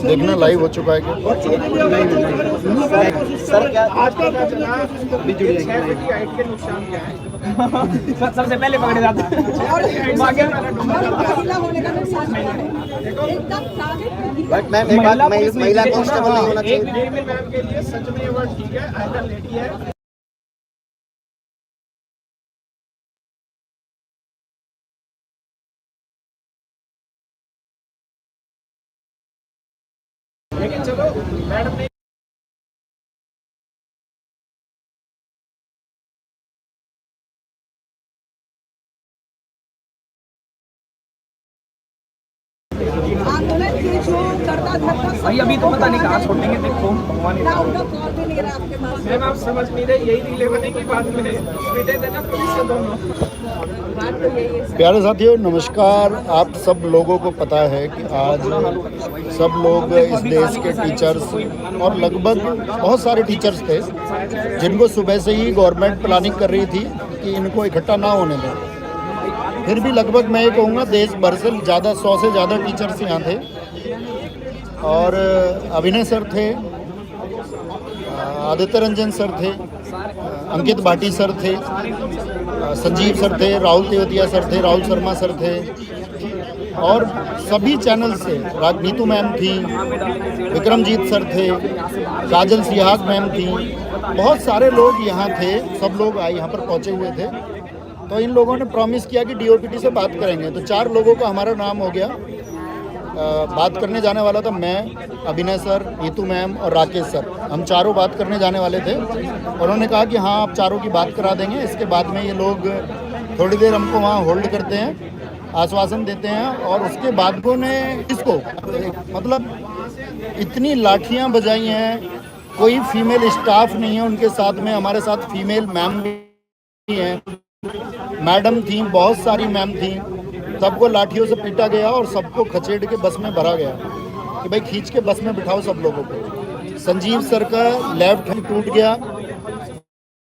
देखना लाइव हो चुका है क्या? सर क्या सबसे पहले पकड़े जाते हैं बट मैम एक बात, महिला कांस्टेबल नहीं होना चाहिए। मैम के लिए सच में ये वर्ड ठीक है, आइदर लेडी है। लेकिन चलो मैडम ने आंदोलन की जो करता धरता भाई अभी तो पता नहीं कहाँ छोड़ेंगे, देखो भगवान ना उनका कॉल भी नहीं रहा आपके पास। मैम आप समझ नहीं रहे, यही रिलेवन है कि बाद में पीटे देना पुलिस से दोनों। बात तो यही है। प्यारे साथियों नमस्कार। आप सब लोगों को पता है कि आज सब लोग इस देश के टीचर्स और लगभग बहुत सारे टीचर्स थे जिनको सुबह से ही गवर्नमेंट प्लानिंग कर रही थी कि इनको इकट्ठा ना होने दें। फिर भी लगभग मैं ये कहूँगा देश भर से ज़्यादा 100 से ज़्यादा टीचर्स यहाँ थे और अभिनय सर थे, आदित्य रंजन सर थे, अंकित भाटी सर थे, संजीव सर थे, राहुल तेवतिया सर थे, राहुल शर्मा सर थे और सभी चैनल से नीतू मैम थी, विक्रमजीत सर थे, काजल सिहाग मैम थी, बहुत सारे लोग यहाँ थे। सब लोग यहाँ पर पहुँचे हुए थे। तो इन लोगों ने प्रॉमिस किया कि डीओपीटी से बात करेंगे। तो 4 लोगों का हमारा नाम हो गया। बात करने जाने वाला था मैं, अभिनय सर, नीतू मैम और राकेश सर। हम चारों बात करने जाने वाले थे। उन्होंने कहा कि हाँ आप चारों की बात करा देंगे। इसके बाद में ये लोग थोड़ी देर हमको वहाँ होल्ड करते हैं, आश्वासन देते हैं और उसके बाद ने इसको मतलब इतनी लाठियाँ बजाई हैं। कोई फीमेल स्टाफ नहीं है उनके साथ में, हमारे साथ फीमेल मैम भी हैं, मैडम थी, बहुत सारी मैम थी। सबको लाठियों से पीटा गया और सबको खचेड़ के बस में भरा गया कि भाई खींच के बस में बिठाओ सब लोगों को। संजीव सर का लेफ्ट हैंड टूट गया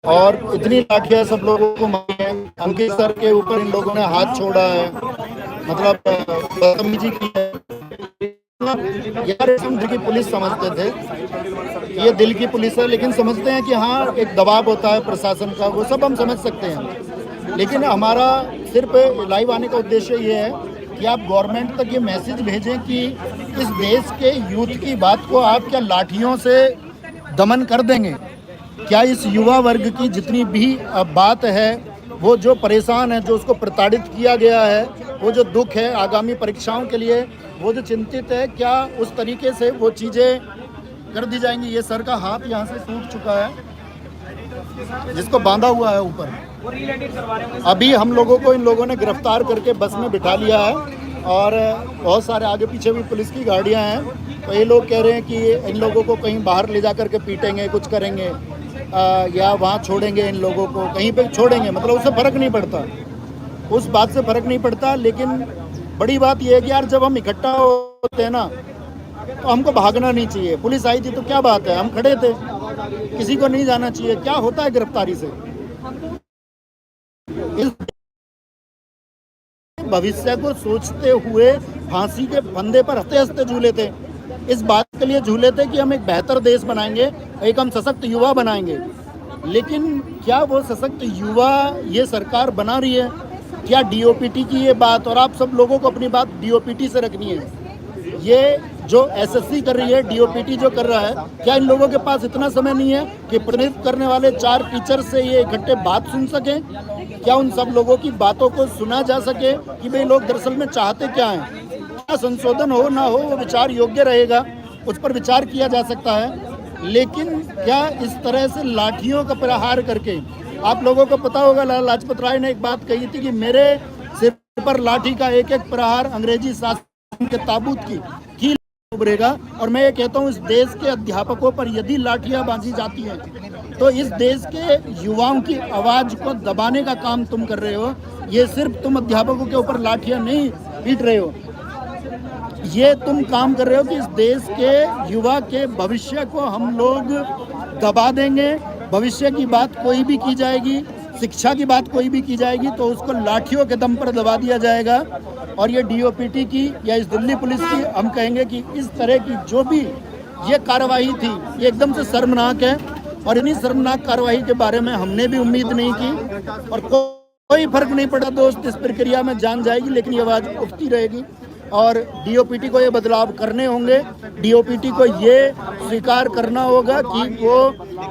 और इतनी लाठियां सब लोगों को मारी है। अंकित सर के ऊपर इन लोगों ने हाथ छोड़ा है, मतलब बदतमीजी की है। यार दिल की पुलिस समझते थे, ये दिल की पुलिस है, लेकिन समझते हैं कि हाँ एक दबाव होता है प्रशासन का, वो सब हम समझ सकते हैं। लेकिन हमारा सिर्फ लाइव आने का उद्देश्य ये है कि आप गवर्नमेंट तक ये मैसेज भेजें कि इस देश के यूथ की बात को आप क्या लाठियों से दमन कर देंगे? क्या इस युवा वर्ग की जितनी भी बात है, वो जो परेशान है, जो उसको प्रताड़ित किया गया है, वो जो दुख है आगामी परीक्षाओं के लिए, वो जो चिंतित है, क्या उस तरीके से वो चीज़ें कर दी जाएंगी? ये सर का हाथ यहाँ से टूट चुका है जिसको बांधा हुआ है ऊपर। अभी हम लोगों को इन लोगों ने गिरफ्तार करके बस में बिठा लिया है और बहुत सारे आगे पीछे भी पुलिस की गाड़ियां हैं। तो ये लोग कह रहे हैं कि इन लोगों को कहीं बाहर ले जा करके पीटेंगे, कुछ करेंगे या वहाँ छोड़ेंगे, इन लोगों को कहीं पे छोड़ेंगे। मतलब उससे फ़र्क नहीं पड़ता, उस बात से फ़र्क नहीं पड़ता। लेकिन बड़ी बात यह है कि यार जब हम इकट्ठा होते हैं ना तो हमको भागना नहीं चाहिए। पुलिस आई थी तो क्या बात है, हम खड़े थे, किसी को नहीं जाना चाहिए। क्या होता है गिरफ्तारी से? इस भविष्य को सोचते हुए फांसी के फंदे पर हंसते हंसते झूले थे। इस बात के लिए झूले थे कि हम एक बेहतर देश बनाएंगे, एक हम सशक्त युवा बनाएंगे। लेकिन क्या वो सशक्त युवा ये सरकार बना रही है? क्या डीओपीटी की ये बात, और आप सब लोगों को अपनी बात डीओपीटी से रखनी है, ये जो एसएससी कर रही है, डीओपीटी जो कर रहा है, क्या इन लोगों के पास इतना समय नहीं है कि प्रतिनिधित्व करने वाले 4 टीचर से ये इकट्ठे बात सुन सकें? क्या उन सब लोगों की बातों को सुना जा सके कि भाई लोग दरअसल में चाहते क्या हैं? क्या संशोधन हो ना हो वो विचार योग्य रहेगा, उस पर विचार किया जा सकता है। लेकिन क्या इस तरह से लाठियों का प्रहार करके, आप लोगों को पता होगा लाला लाजपत राय ने एक बात कही थी कि मेरे सिर पर लाठी का एक एक प्रहार अंग्रेजी शासन के ताबूत की उभरेगा। और मैं ये कहता हूँ इस देश के अध्यापकों पर यदि लाठियाँ बांधी जाती हैं तो इस देश के युवाओं की आवाज़ को दबाने का काम तुम कर रहे हो। ये सिर्फ तुम अध्यापकों के ऊपर लाठियाँ नहीं पीट रहे हो, ये तुम काम कर रहे हो कि इस देश के युवा के भविष्य को हम लोग दबा देंगे। भविष्य की बात कोई भी की जाएगी, शिक्षा की बात कोई भी की जाएगी तो उसको लाठियों के दम पर दबा दिया जाएगा। और ये डीओपीटी की या इस दिल्ली पुलिस की हम कहेंगे कि इस तरह की जो भी ये कार्रवाई थी ये एकदम से शर्मनाक है। और इन्हीं शर्मनाक कार्रवाई के बारे में हमने भी उम्मीद नहीं की। और कोई फर्क नहीं पड़ा दोस्त, इस प्रक्रिया में जान जाएगी लेकिन ये आवाज़ उठती रहेगी। और डीओपीटी को ये बदलाव करने होंगे। डीओपीटी को ये स्वीकार करना होगा कि वो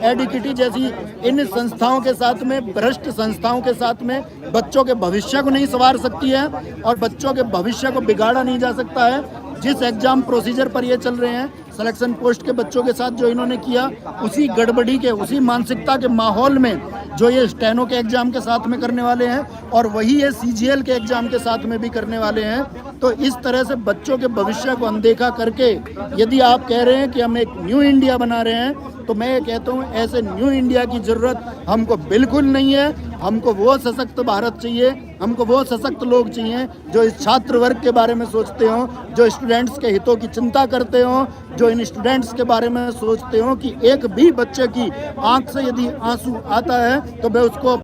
एडीकिटी जैसी इन संस्थाओं के साथ में, भ्रष्ट संस्थाओं के साथ में बच्चों के भविष्य को नहीं संवार सकती है और बच्चों के भविष्य को बिगाड़ा नहीं जा सकता है। जिस एग्जाम प्रोसीजर पर ये चल रहे हैं, सिलेक्शन पोस्ट के बच्चों के साथ जो इन्होंने किया, उसी गड़बड़ी के, उसी मानसिकता के माहौल में जो ये स्टेनो के एग्जाम के साथ में करने वाले हैं और वही ये सीजीएल के एग्जाम के साथ में भी करने वाले हैं। तो इस तरह से बच्चों के भविष्य को अनदेखा करके यदि आप कह रहे हैं कि हम एक न्यू इंडिया बना रहे हैं, तो मैं ये कहता हूँ ऐसे न्यू इंडिया की ज़रूरत हमको बिल्कुल नहीं है। हमको वो सशक्त भारत चाहिए, हमको वो सशक्त लोग चाहिए जो इस छात्र वर्ग के बारे में सोचते हों, जो स्टूडेंट्स के हितों की चिंता करते हों, जो इन स्टूडेंट्स के बारे में सोचते हों कि एक भी बच्चे की आंख से यदि आंसू आता है तो मैं उसको